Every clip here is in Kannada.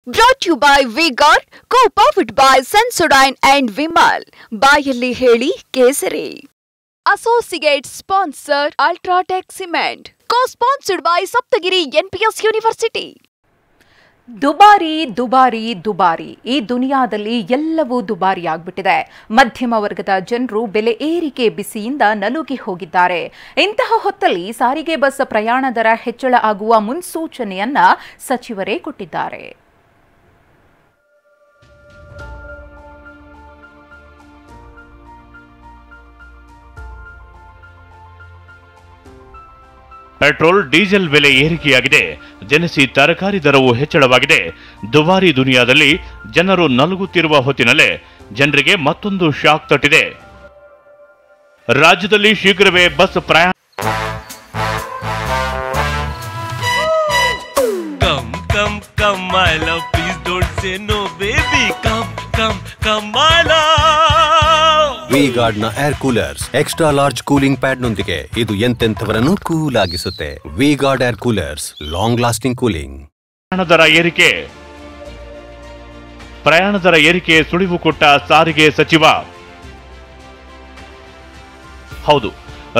Brought to you by V-Guard, co-powered by Sensodyne and Vimal. ಬಾಯಲ್ಲಿ ಹೇಳಿ ಕೇಸರಿ. Associate sponsor Ultratech Cement. Co-sponsored by Saptagiri NPS University. ದುಬಾರಿ ದುಬಾರಿ ದುಬಾರಿ ಈ ದುನಿಯಾದಲ್ಲಿ ಎಲ್ಲವೂ ದುಬಾರಿ ಆಗ್ಬಿಟ್ಟಿದೆ. ಮಧ್ಯಮ ವರ್ಗದ ಜನರು ಬೆಲೆ ಏರಿಕೆ ಬಿಸಿಯಿಂದ ನಲುಗಿ ಹೋಗಿದ್ದಾರೆ. ಇಂತಹ ಹೊತ್ತಲ್ಲಿ ಸಾರಿಗೆ ಬಸ್ ಪ್ರಯಾಣ ದರ ಹೆಚ್ಚಳ ಆಗುವ ಮುನ್ಸೂಚನೆಯನ್ನ ಸಚಿವರೇ ಕೊಟ್ಟಿದ್ದಾರೆ. ಪೆಟ್ರೋಲ್ ಡೀಸೆಲ್ ಬೆಲೆ ಏರಿಕೆಯಾಗಿದೆ. ದಿನಸಿ ತರಕಾರಿ ದರವು ಹೆಚ್ಚಳವಾಗಿದೆ. ದುಬಾರಿ ದುನಿಯಾದಲ್ಲಿ ಜನರು ನಲುಗುತ್ತಿರುವ ಹೊತ್ತಿನಲ್ಲೇ ಜನರಿಗೆ ಮತ್ತೊಂದು ಶಾಕ್ ತಟ್ಟಿದೆ. ರಾಜ್ಯದಲ್ಲಿ ಶೀಘ್ರವೇ ಬಸ್ ಪ್ರಯಾಣ V-Guard ನ air coolers extra large cooling pad ನೊಂದಿಗೆ ಇದು ಎಂತೆಂಥವರನ್ನು ಕೂಲ್ ಆಗಿಸುತ್ತೆ. V-Guard air coolers, long lasting cooling. ಪ್ರಯಾಣ ದರ ಏರಿಕೆ ಸುಳಿವು ಕೊಟ್ಟ ಸಾರಿಗೆ ಸಚಿವ. ಹೌದು,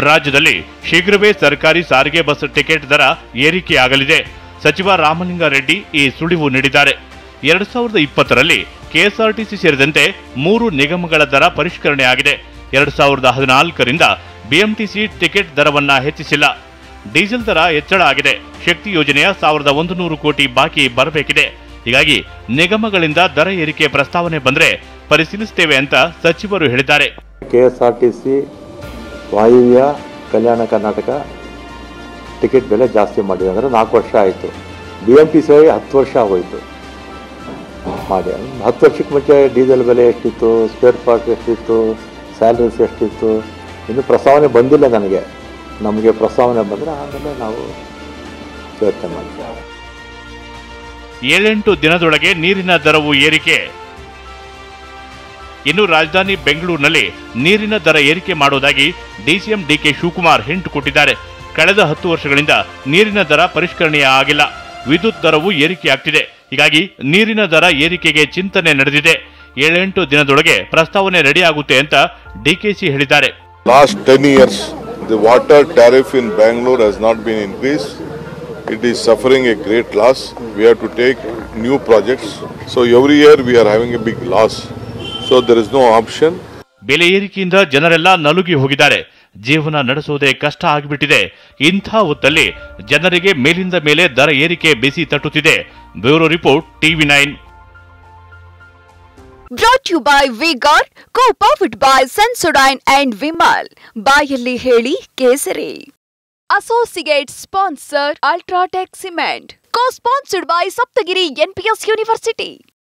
ರಾಜ್ಯದಲ್ಲಿ ಶೀಘ್ರವೇ ಸರ್ಕಾರಿ ಸಾರಿಗೆ ಬಸ್ ಟಿಕೆಟ್ ದರ ಏರಿಕೆಯಾಗಲಿದೆ. ಸಚಿವ ರಾಮಲಿಂಗಾರೆಡ್ಡಿ ಈ ಸುಳಿವು ನೀಡಿದ್ದಾರೆ. 2020ರಲ್ಲಿ ಕೆಎಸ್ಆರ್ಟಿಸಿ ಸೇರಿದಂತೆ 3 ನಿಗಮಗಳ ದರ ಪರಿಷ್ಕರಣೆ ಆಗಿದೆ. 2014ರಿಂದ ಬಿಎಂಟಿಸಿ ಟಿಕೆಟ್ ದರವನ್ನ ಹೆಚ್ಚಿಸಿಲ್ಲ. ಡೀಸೆಲ್ ದರ ಹೆಚ್ಚಳ ಆಗಿದೆ. ಶಕ್ತಿ ಯೋಜನೆಯ 1100 ಕೋಟಿ ಬಾಕಿ ಬರಬೇಕಿದೆ. ಹೀಗಾಗಿ ನಿಗಮಗಳಿಂದ ದರ ಏರಿಕೆ ಪ್ರಸ್ತಾವನೆ ಬಂದ್ರೆ ಪರಿಶೀಲಿಸುತ್ತೇವೆ ಅಂತ ಸಚಿವರು ಹೇಳಿದ್ದಾರೆ. ಕೆಎಸ್ಆರ್ಟಿಸಿ ವಾಯುವ್ಯ ಕಲ್ಯಾಣ ಕರ್ನಾಟಕ ಟಿಕೆಟ್ ಬೆಲೆ ಜಾಸ್ತಿ ಮಾಡಿದೆ ಅಂದರೆ 4 ವರ್ಷ ಆಯಿತು. ಬಿಎಂಟಿಸಿ 10 ವರ್ಷ ಆಗೋಯ್ತು ಮಾಡಿ. 10 ವರ್ಷಕ್ಕೆ ಮುಂಚೆ ಡೀಸೆಲ್ ಬೆಲೆ ಎಷ್ಟಿತ್ತು, ಸ್ಪೇರ್ ಪಾರ್ಟ್ ಎಷ್ಟಿತ್ತು, ಸ್ಯಾಲರೀಸ್ ಎಷ್ಟಿತ್ತು, ಇನ್ನು ಪ್ರಸ್ತಾವನೆ ಬಂದಿಲ್ಲ. ನಮಗೆ ಪ್ರಸ್ತಾವನೆ ಬಂದರೆ ಆಮೇಲೆ ನಾವು ಚರ್ಚೆ ಮಾಡ್ತೇವೆ. 7-8 ದಿನದೊಳಗೆ ನೀರಿನ ದರವು ಏರಿಕೆ. ಇನ್ನು ರಾಜಧಾನಿ ಬೆಂಗಳೂರಿನಲ್ಲಿ ನೀರಿನ ದರ ಏರಿಕೆ ಮಾಡುವುದಾಗಿ ಡಿಸಿಎಂ ಡಿಕೆ ಶಿವಕುಮಾರ್ ಹಿಂಟ್ ಕೊಟ್ಟಿದ್ದಾರೆ. ಕಳೆದ 10 ವರ್ಷಗಳಿಂದ ನೀರಿನ ದರ ಪರಿಷ್ಕರಣೆ ಆಗಿಲ್ಲ. ವಿದ್ಯುತ್ ದರವು ಏರಿಕೆಯಾಗ್ತಿದೆ. ಹೀಗಾಗಿ ನೀರಿನ ದರ ಏರಿಕೆಗೆ ಚಿಂತನೆ ನಡೆದಿದೆ. 7-8 ದಿನದೊಳಗೆ ಪ್ರಸ್ತಾವನೆ ರೆಡಿ ಆಗುತ್ತೆ ಅಂತ ಡಿಕೆಶಿ ಹೇಳಿದ್ದಾರೆ. Last 10 years, the water tariff in Bangalore has not been increased. It is suffering a great loss. We have to take new projects. So every year we are having a big loss. So there is no option. ಬೆಲೆ ಏರಿಕೆಯಿಂದ ಜನರೆಲ್ಲ ನಲುಗಿ ಹೋಗಿದ್ದಾರೆ. ಜೀವನ ನಡೆಸುವುದೇ ಕಷ್ಟ ಆಗಿಬಿಟ್ಟಿದೆ. ಇಂಥ ಹೊತ್ತಲ್ಲಿ ಜನರಿಗೆ ಮೇಲಿಂದ ಮೇಲೆ ದರ ಏರಿಕೆ ಬಿಸಿ ತಟ್ಟುತ್ತಿದೆ. Bureau report TV9. Brought to you by V-Guard, co-powered by Sensodyne and Vimal. ಬಾಯಲ್ಲಿ ಹೇಳಿ ಕೇಸರಿ. Associate sponsor Ultratech Cement. Co-sponsored by Saptagiri NPS University.